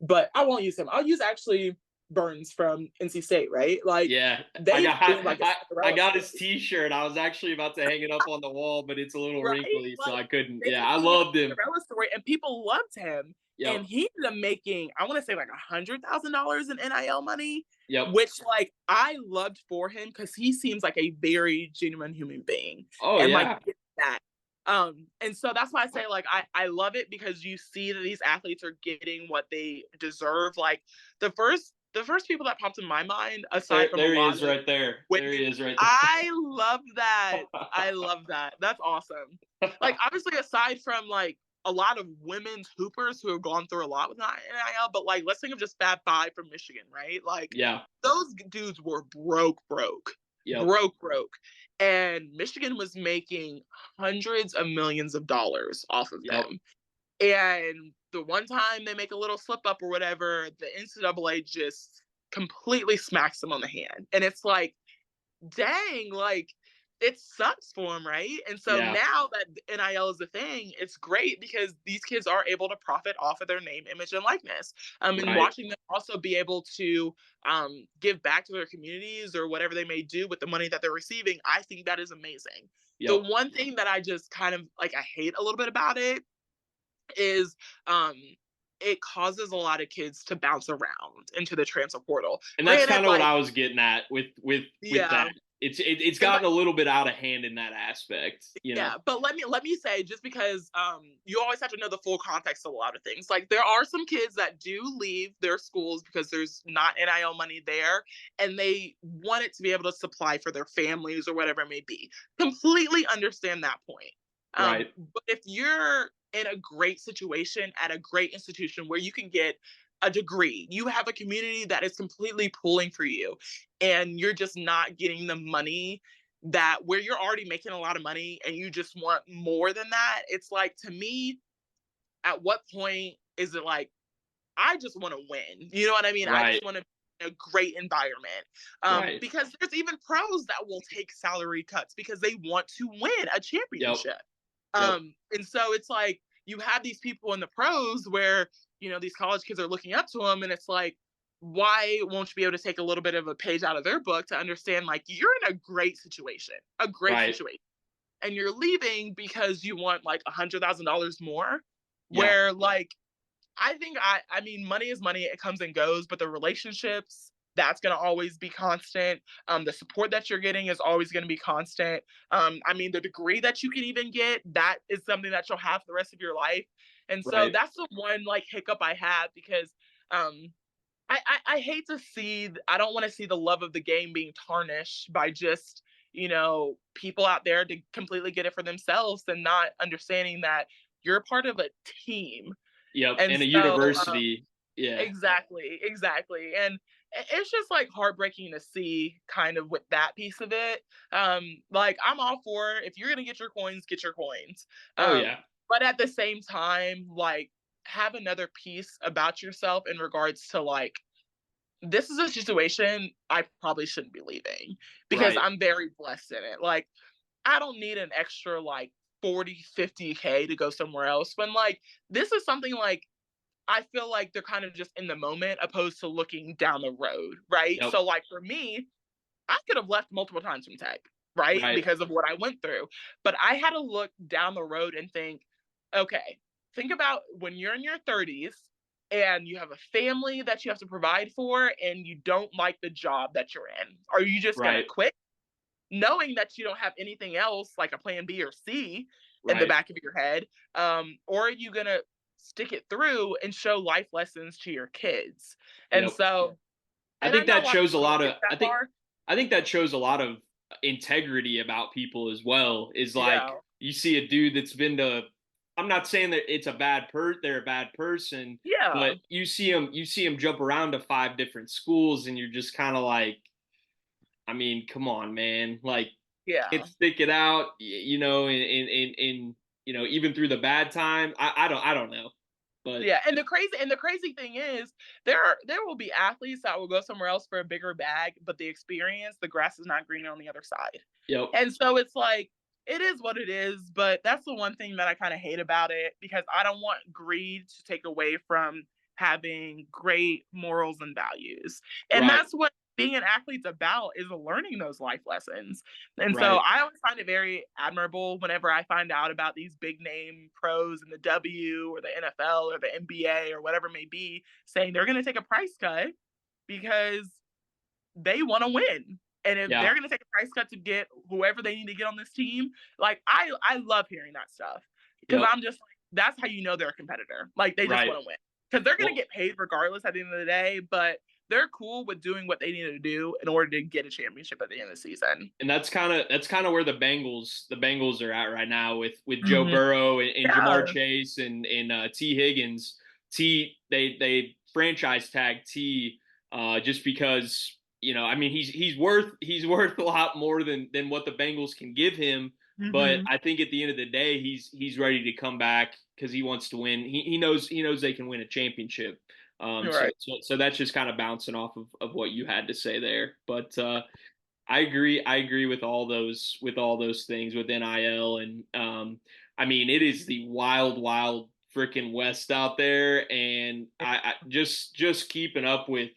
but I won't use him. I'll use actually Burns from NC State, right? Like Yeah, I they got seem like a I Cinderella got his story, T-shirt. I was actually about to hang it up on the wall, but it's a little right? wrinkly, so Like I couldn't. they Yeah, I seem like loved a him. Cinderella story, and people loved him. Yep. And he ended up making, I want to say like $100,000 in NIL money, Yep. which like I loved for him because he seems like a very genuine human being, Oh and like yeah. that. And so that's why I say like I love it because you see that these athletes are getting what they deserve. Like the first people that popped in my mind, aside from a There he lot is of right there. There he women, is right I love that. I there. love that. That's awesome. Like obviously aside from like a lot of women's hoopers who have gone through a lot with NIL, but like let's think of just Fab Five from Michigan, right? Like Yeah. those dudes were Yep. broke, and Michigan was making hundreds of millions of dollars off of Yep. them. And the one time they make a little slip up or whatever, the NCAA just completely smacks them on the hand, and it's like dang, like it sucks for them, right? And so Yeah. now that NIL is a thing, it's great because these kids are able to profit off of their name, image, and likeness. And Right. watching them also be able to give back to their communities or whatever they may do with the money that they're receiving, I think that is amazing. The Yep. one thing that I just kind of like I hate a little bit about it is um it causes a lot of kids to bounce around into the transfer portal. And that's Granted, kind of what like I was getting at with yeah, that. It's and gotten a little bit out of hand in that aspect, you know. yeah, but let me say just because you always have to know the full context of a lot of things. Like there are some kids that do leave their schools because there's not NIL money there and they want it to be able to supply for their families or whatever it may be. Completely understand that point. Right. But if you're in a great situation at a great institution where you can get a degree, you have a community that is completely pulling for you, and you're just not getting the money that where you're already making a lot of money and you just want more than that, it's like to me at what point is it like, I just want to win? You know what I mean? I Right. just want to be in a great environment. Right. Because there's even pros that will take salary cuts because they want to win a Yep. championship. Yep. And so it's like you have these people in the pros where, these college kids are looking up to them, and it's like, why won't you be able to take a little bit of a page out of their book to understand, like, you're in a great Right. situation, and you're leaving because you want like $100,000 more, Yeah. where like, I think I mean, money is money. It comes and goes, but the relationships, that's going to always be constant. The support that you're getting is always going to be constant. I mean, the degree that you can even get, that is something that you'll have for the rest of your life. And so Right. that's the one like hiccup I have, because um, I hate to see, I don't want to see the love of the game being tarnished by just, people out there to completely get it for themselves and not understanding that you're part of a team. Yep. And In a so, university. Yeah. exactly, exactly. And it's just like heartbreaking to see kind of with that piece of it. Like, I'm all for, if you're gonna get your coins, get your coins. Oh Um, yeah. but at the same time, like, have another piece about yourself in regards to like, this is a situation I probably shouldn't be leaving because Right. I'm very blessed in it. Like, I don't need an extra like 40, 50K to go somewhere else. When like, this is something like, I feel like they're kind of just in the moment opposed to looking down the road, right? Yep. So like for me, I could have left multiple times from tech, right? Right. Because of what I went through. But I had to look down the road and think, okay, think about when you're in your 30s and you have a family that you have to provide for and you don't like the job that you're in. Are you just going to Right. quit knowing that you don't have anything else like a plan B or C in the Right. back of your head? Or are you going to stick it through and show life lessons to your kids? And Yep. so, I and I think know a that lot of shows a people don't lot get of that far. I think that shows a lot of integrity about people as well. Is like Yeah. you see a dude that's been to, I'm not saying that it's a they're a bad person, Yeah. but you see him jump around to 5 different schools and you're just kind of like, I mean, come on, man. Like, Yeah. can't stick it out, even through the bad time. I don't know. But Yeah, and the crazy thing is, there will be athletes that will go somewhere else for a bigger bag, but the experience, the grass is not greener on the other side. yep. And so it's like, it is what it is, but that's the one thing that I kind of hate about it, because I don't want greed to take away from having great morals and values. And Right. that's what being an athlete's about, is learning those life lessons. And so Right. I always find it very admirable whenever I find out about these big name pros in the W or the NFL or the NBA or whatever it may be, saying they're going to take a price cut because they want to win. And if Yeah. they're going to take a price cut to get whoever they need to get on this team, like, I love hearing that stuff, because Yep. I'm just like, that's how you know they're a competitor. Like, they just Right. want to win, because they're going to Well, get paid regardless at the end of the day, but they're cool with doing what they need to do in order to get a championship at the end of the season. and that's kind of where the Bengals are at right now with Joe Mm-hmm. Burrow and Jamar Yeah. Chase and T Higgins. They franchise tag T just because, I mean, he's worth a lot more than what the Bengals can give him. But Mm-hmm. I think at the end of the day, he's ready to come back because he wants to win. He knows they can win a championship. So Right. so so that's just kind of bouncing off of what you had to say there. But I agree with all those things with NIL, and I mean, it is the wild, wild freaking West out there, and I just keeping up with.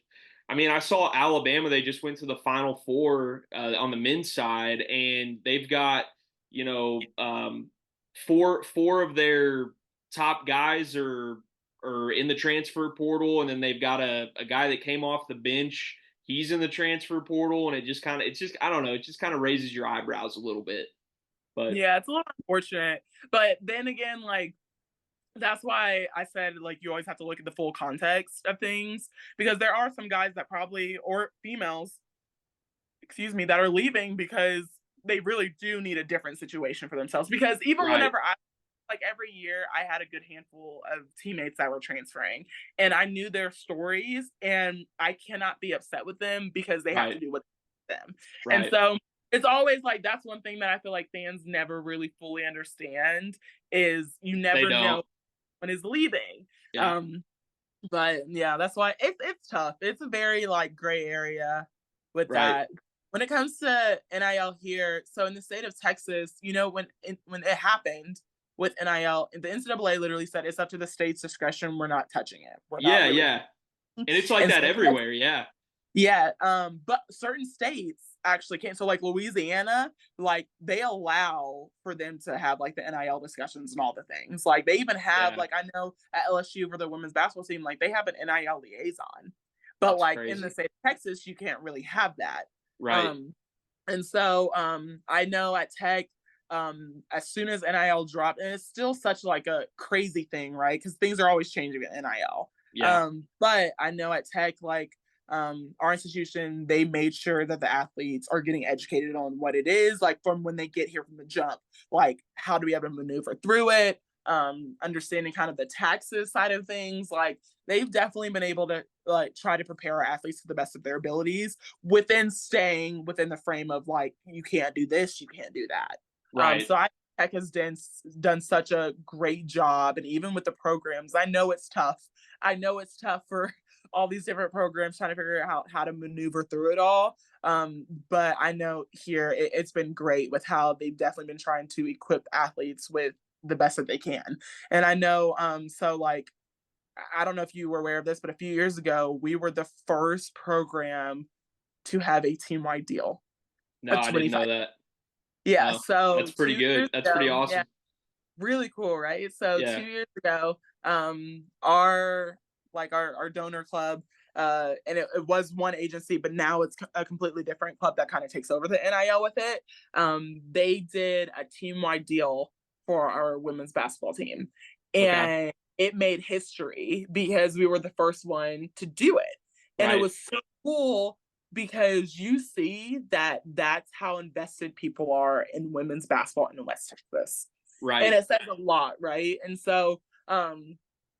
I mean, I saw Alabama. They just went to the Final Four on the men's side, and they've got, four of their top guys are in the transfer portal, and then they've got a guy that came off the bench. He's in the transfer portal, and it's just, I don't know, it just kind of raises your eyebrows a little bit. But Yeah, it's a little unfortunate. But then again, like, that's why I said, like, you always have to look at the full context of things, because there are some guys that probably, or females, excuse me, that are leaving because they really do need a different situation for themselves. Because even right, whenever I, like, every year I had a good handful of teammates that were transferring, and I knew their stories, and I cannot be upset with them because they have to right, do what them. And right. so it's always like, that's one thing that I feel like fans never really fully understand, is you They never know don't. someone is leaving. Yeah. Um, but yeah, that's why it's tough. It's a very like gray area with Right. that. When it comes to NIL here, so in the state of Texas, when it happened with NIL, the NCAA literally said it's up to the state's discretion. We're not touching it. We're not Yeah, really. yeah. And it's like And that so everywhere. Yeah. yeah, but certain states actually can't. So like Louisiana, like they allow for them to have like the NIL discussions and all the things. Like they even have Yeah. like I know at LSU for the women's basketball team, like they have an NIL liaison. But That's like in the crazy. state of Texas, you can't really have that. Right. Um and so I know at Tech, as soon as NIL dropped, and it's still such like a crazy thing, right? Because things are always changing at NIL. Yeah. But I know at Tech, like our institution, they made sure that the athletes are getting educated on what it is, like from when they get here from the jump, like how do we have to maneuver through it, understanding kind of the taxes side of things. Like they've definitely been able to like try to prepare our athletes to the best of their abilities within staying within the frame of like you can't do this, you can't do that. Right. So I Tech has done such a great job, and even with the programs, I know it's tough. I know it's tough for all these different programs trying to figure out how to maneuver through it all. But I know here it's been great with how they've definitely been trying to equip athletes with the best that they can. And I know, so like, I don't know if you were aware of this, but a few years ago, we were the first program to have a team wide deal, No, a I didn't 25. know that. Yeah. No. That's So pretty 2 years good. That's pretty ago, yeah, awesome. really cool, right? So Yeah. 2 years ago, our donor club, and it was one agency, but now it's a completely different club that kind of takes over the NIL with it. They did a team wide deal for our women's basketball team, Okay. and it made history because we were the first one to do it, and it Right. was so cool because you see that that's how invested people are in women's basketball in West Texas. And Right. it says a lot, right? And so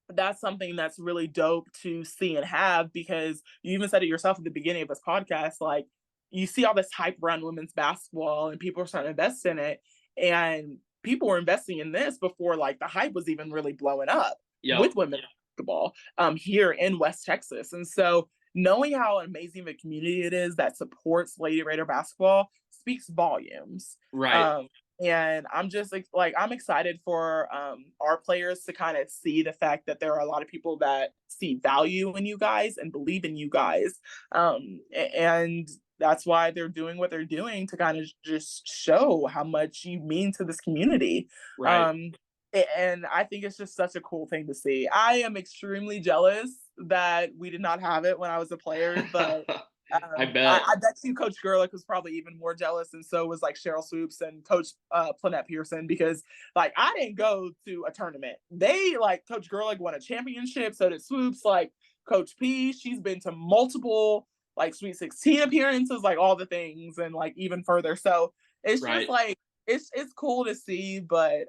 that's something that's really dope to see and have, because you even said it yourself at the beginning of this podcast, like you see all this hype around women's basketball and people are starting to invest in it. And people were investing in this before like the hype was even really blowing up Yep. with women's basketball here in West Texas. And so knowing how amazing of a community it is that supports Lady Raider basketball speaks volumes. Right. Um, and I'm just like I'm excited for our players to kind of see the fact that there are a lot of people that see value in you guys and believe in you guys, and that's why they're doing what they're doing to kind of just show how much you mean to this community. Right. um and I think it's just such a cool thing to see. I am extremely jealous that we did not have it when I was a player, but I bet. I bet you Coach Gerlich was probably even more jealous, and so was like Cheryl Swoops and Coach Planette Pearson, because like I didn't go to a tournament. They like Coach Gerlich won a championship, so did Swoops. Like Coach P, she's been to multiple like Sweet 16 appearances, like all the things, and like even further. So it's just Right. like it's cool to see, but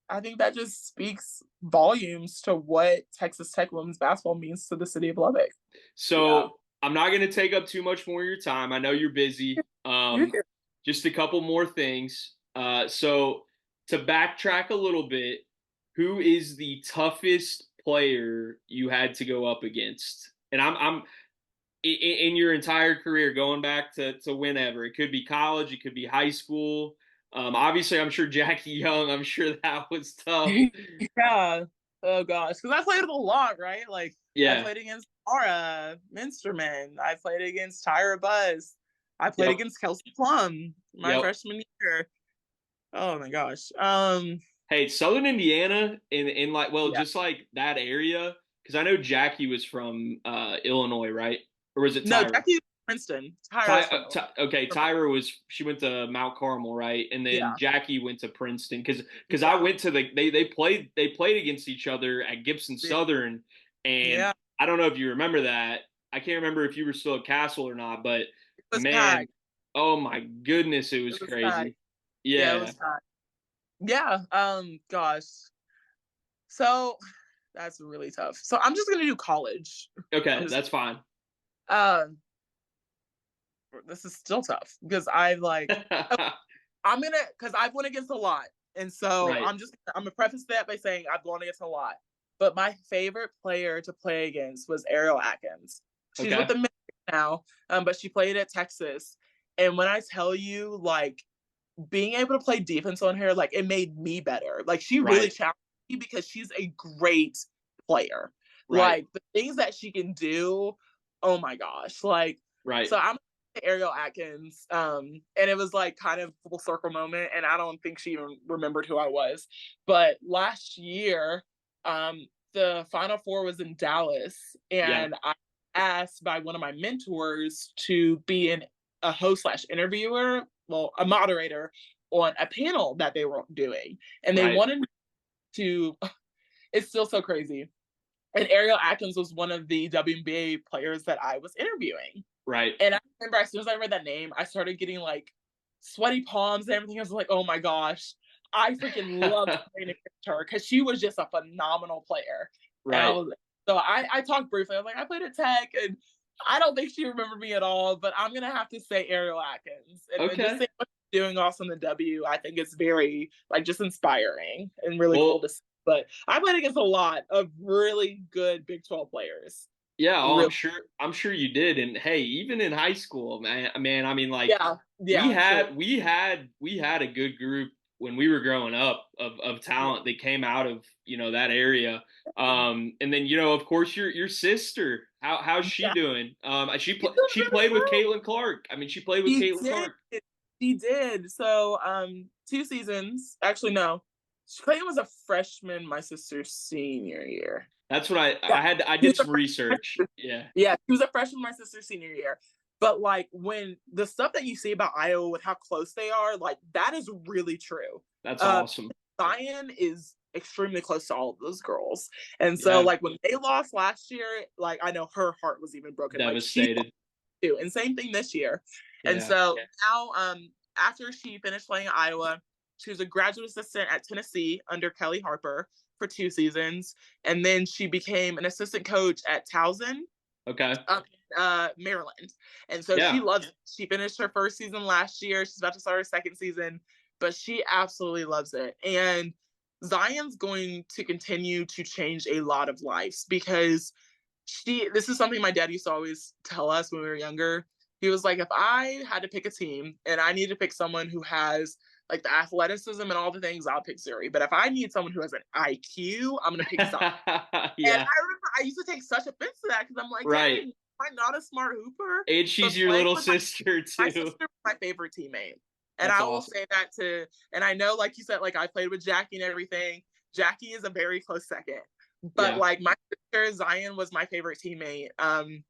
I think that just speaks volumes to what Texas Tech women's basketball means to the city of Lubbock. Yeah. So I'm not going to take up too much more of your time. I know you're busy. You're good. Just a couple more things. So to backtrack a little bit, who is the toughest player you had to go up against? And I'm in your entire career, going back to whenever. It could be college, it could be high school. Obviously, I'm sure Jackie Young. I'm sure that was tough. Yeah. Oh gosh, because I played with a lot, right? Like I Yeah. played against Mara Minsterman. I played against Tyra Buzz. I played Yep. against Kelsey Plum my Yep. freshman year. Oh my gosh. Hey, Southern Indiana in like, well, Yeah. just like that area, because I know Jackie was from Illinois, right? Or was it No, Tyra? Jackie Princeton. Tyra's from Okay, Illinois. Tyra was, she went to Mount Carmel, right? And then Yeah. Jackie went to Princeton because I Yeah. went to they played against each other at Gibson Southern, and Yeah. I don't know if you remember that. I can't remember if you were still at Castle or not, but It was man, packed. oh my goodness, it was It was packed. crazy. Yeah, it Yeah. was packed. Yeah. Gosh. So that's really tough. So I'm just gonna do college. I'm Okay, just that's fine. uh this is still tough because I've like I'm gonna because I've went against a lot. And so Right. I'm gonna preface that by saying I've gone against a lot. But my favorite player to play against was Ariel Atkins. She's with Okay. the men now, but she played at Texas. And when I tell you, like, being able to play defense on her, like, it made me better. Like, she really Right. challenged me because she's a great player. Right. Like, the things that she can do, oh my gosh. Like, Right. so I'm Ariel Atkins. And it was like kind of full circle moment, and I don't think she even remembered who I was. But last year, the Final Four was in Dallas, Yeah. and I asked by one of my mentors to be a host slash interviewer, well, a moderator on a panel that they were doing. And they Right. wanted to, it's still so crazy. And Ariel Atkins was one of the WNBA players that I was interviewing. Right. And I remember as soon as I read that name, I started getting like sweaty palms and everything. I was like, oh my gosh, I freaking loved playing against her because she was just a phenomenal player. And Right. so I talked briefly. I was like, I played at Tech, and I don't think she remembered me at all, but I'm gonna have to say Ariel Atkins. And just Okay. seeing what she's doing also in the W, I think it's very like just inspiring and really cool Well, to see. But I played against a lot of really good Big 12 players. yeah, oh, Really, I'm sure you did. And hey, even in high school, man, I mean, like yeah, yeah, true. we had a good group when we were growing up of Yeah. talent that came out of, that area. And then, of course your sister, how's she Yeah, doing? she's doing She really played with well. Caitlin Clark. I mean, she played with She Caitlin did. Clark. She did. So, 2 seasons. Actually, no. Clayton was a freshman my sister's senior year. That's what Yeah, I he did was a some research. Yeah. yeah, he was a freshman my sister's senior year. But like when the stuff that you see about Iowa with how close they are, like that is really true. That's Um, awesome. Zion is extremely close to all of those girls, and so Yeah. like when they lost last year, like I know her heart was even broken. Like she Devastated. too. And same thing this year. And Yeah. so now, after she finished playing at Iowa, she was a graduate assistant at Tennessee under Kelly Harper for 2 seasons. And then she became an assistant coach at Towson Okay. up in Maryland. And so she Yeah. loves it. She finished her first season last year. She's about to start her second season, but she absolutely loves it. And Zion's going to continue to change a lot of lives because this is something my dad used to always tell us when we were younger. He was like, if I had to pick a team and I need to pick someone who has like the athleticism and all the things, I'll pick Zuri. But if I need someone who has an IQ, I'm gonna pick Zion. And Yeah. I remember I used to take such offense to that because I'm like, Right. dang, am I not a smart hooper? And But she's your playing little with sister my too. sister was my favorite teammate. And That's I will awesome. say that and I know, like you said, like I played with Jackie and everything. Jackie is a very close second. But Yeah. like my sister Zion was my favorite teammate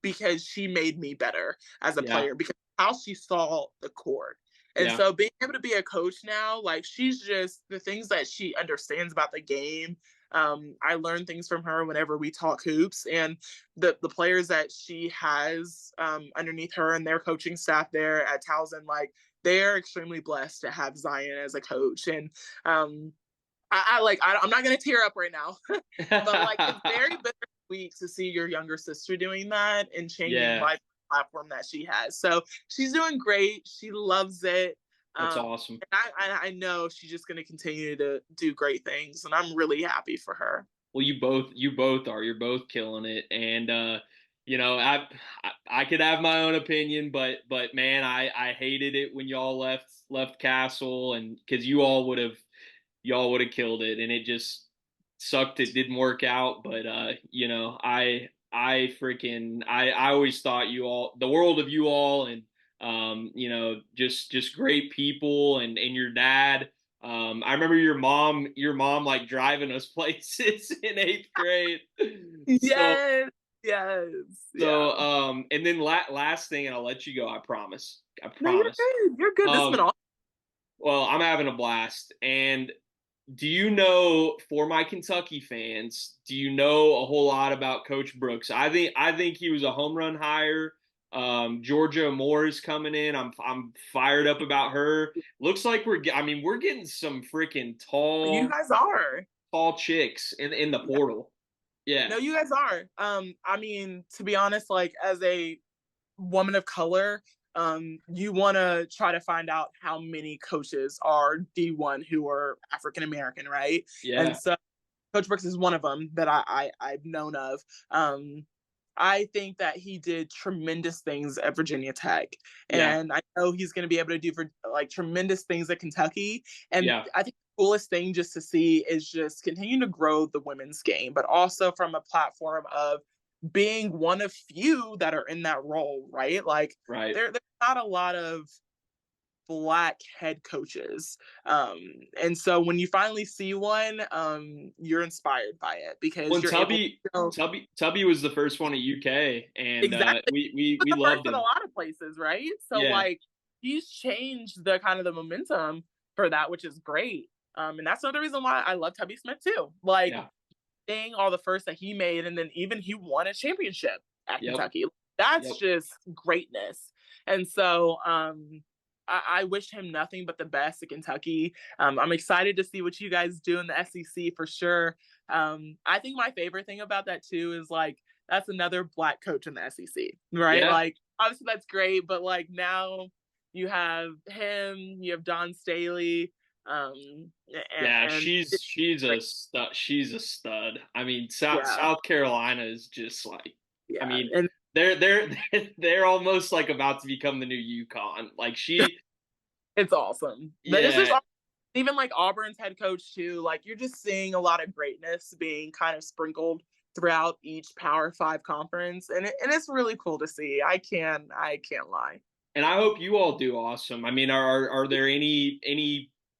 because she made me better as a Yeah. player because how she saw the court. And Yeah. so being able to be a coach now, like she's just the things that she understands about the game. I learn things from her whenever we talk hoops, and the players that she has underneath her and their coaching staff there at Towson, like they are extremely blessed to have Zion as a coach. And I'm not gonna tear up right now, but like it's very bittersweet to see your younger sister doing that and changing Yeah. life platform that she has. So she's doing great. She loves it. That's Um, awesome. and I know she's just going to continue to do great things, and I'm really happy for her. Well, you both are. You're both killing it. And I could have my own opinion, but man, I hated it when y'all left Castle, and because y'all would have killed it, and it just sucked it didn't work out. But I always thought you all the world of you all, and just great people, and your dad. I remember your mom like driving us places in eighth grade. So Yes, yes, yeah. and then last thing, and I'll let you go. I promise. I No, you're promise. good. You're good. This has been Um, awesome. well, I'm having a blast, and do you know, for my Kentucky fans, do you know a whole lot about Coach Brooks? I think he was a home run hire. Georgia Moore is coming in. I'm fired up about her. Looks like we're getting some freaking You guys are. tall chicks in the portal. Yeah. No, you guys are. I mean, to be honest, like as a woman of color, you want to try to find out how many coaches are D1 who are African American, right? And Yeah. so Coach Brooks is one of them that I've known of. I think that he did tremendous things at Virginia Tech, Yeah. and I know he's going to be able to do for like tremendous things at Kentucky. And Yeah. I think the coolest thing just to see is just continue to grow the women's game, but also from a platform of being one of few that are in that role, right? Like Right. there's not a lot of Black head coaches. And so when you finally see one, you're inspired by it Well, because and you're able to show Tubby was the first one at UK, and exactly we was the first loved in a him. lot of places, right? So Yeah. like he's changed the kind of the momentum for that, which is great. And that's another reason why I love Tubby Smith too. Like Yeah. seeing all the first that he made, and then even he won a championship at Yep. Kentucky. That's Yep. just greatness. And so I wish him nothing but the best at Kentucky. I'm excited to see what you guys do in the SEC for sure. I think my favorite thing about that too is like that's another Black coach in the SEC, right? Yeah. Like obviously that's great, but like now you have him, you have Don Staley, Yeah, and she's a stud. She's a stud. I mean, yeah, South Carolina is just like, I yeah, mean, and they're they're almost like about to become the new UConn. Like she, it's awesome. But it's just yeah, even like Auburn's head coach too. Like you're just seeing a lot of greatness being kind of sprinkled throughout each Power Five conference, and it's really cool to see. I can't lie. and I hope you all do awesome. I mean, are there any?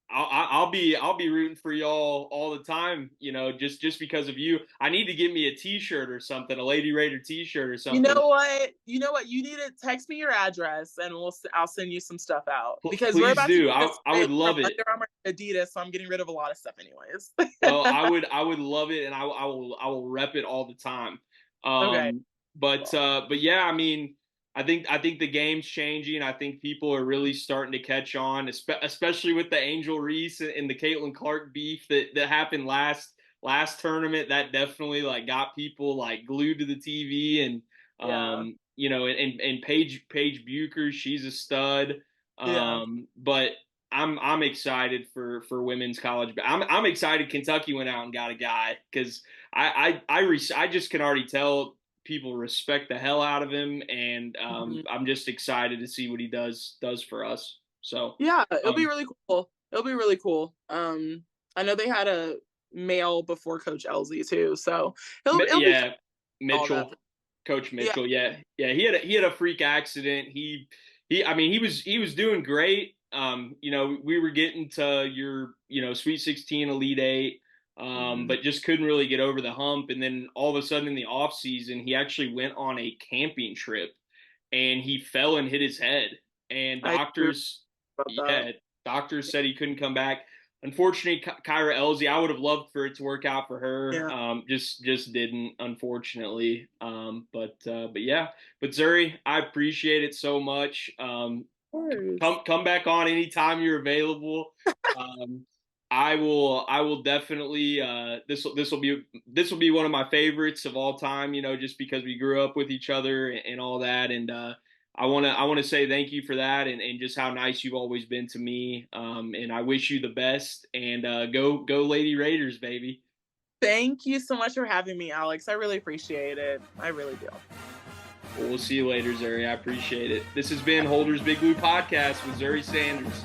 I'll be rooting for y'all all the time. You know, just because of you. I need to get me a T-shirt or something, a Lady Raider T-shirt or You something. know what? You know what? You need to text me your address, and I'll send you some stuff out because we're Please about to do. do this I switch would from love it. Under Armour to Adidas, so I'm getting rid of a lot of stuff anyways. Well, I would love it, and I will rep it all the time. Okay. But yeah, I mean, I think the game's changing. I think people are really starting to catch on, especially with the Angel Reese and the Caitlin Clark beef that happened last tournament. That definitely like got people like glued to the TV, and Yeah. you know, and Paige Bucher, she's a stud. Yeah. But I'm excited for women's college. But I'm excited Kentucky went out and got a guy because I just can already tell people respect the hell out of him, and Mhm. I'm just excited to see what he does for us. So Yeah, it'll be um, really cool. It'll be really cool. I know they had a male before Coach Elsie too, so it'll be yeah, all that. Mitchell, Coach Yeah. Mitchell, yeah, he had a freak accident. I mean, he was doing great. You know, we were getting to your, you know, Sweet 16, Elite Eight, Mhm. but just couldn't really get over the hump. And then all of a sudden in the off season, he actually went on a camping trip and he fell and hit his head. And I hear about that. yeah, doctors said he couldn't come back. Unfortunately, Kyra Elsie, I would have loved for it to work out for her. Yeah. Just didn't, unfortunately. But yeah. But Zuri, I appreciate it so much. Of course. Come back on anytime you're available. Um, I will definitely this will be one of my favorites of all time. You know, just because we grew up with each other and all that, and I want to say thank you for that and just how nice you've always been to me. And I wish you the best. And go Lady Raiders, baby. Thank you so much for having me, Alex. I really appreciate it. I really do. Well, we'll see you later, Zuri. I appreciate it. This has been Holder's Big Blue Podcast with Zuri Sanders.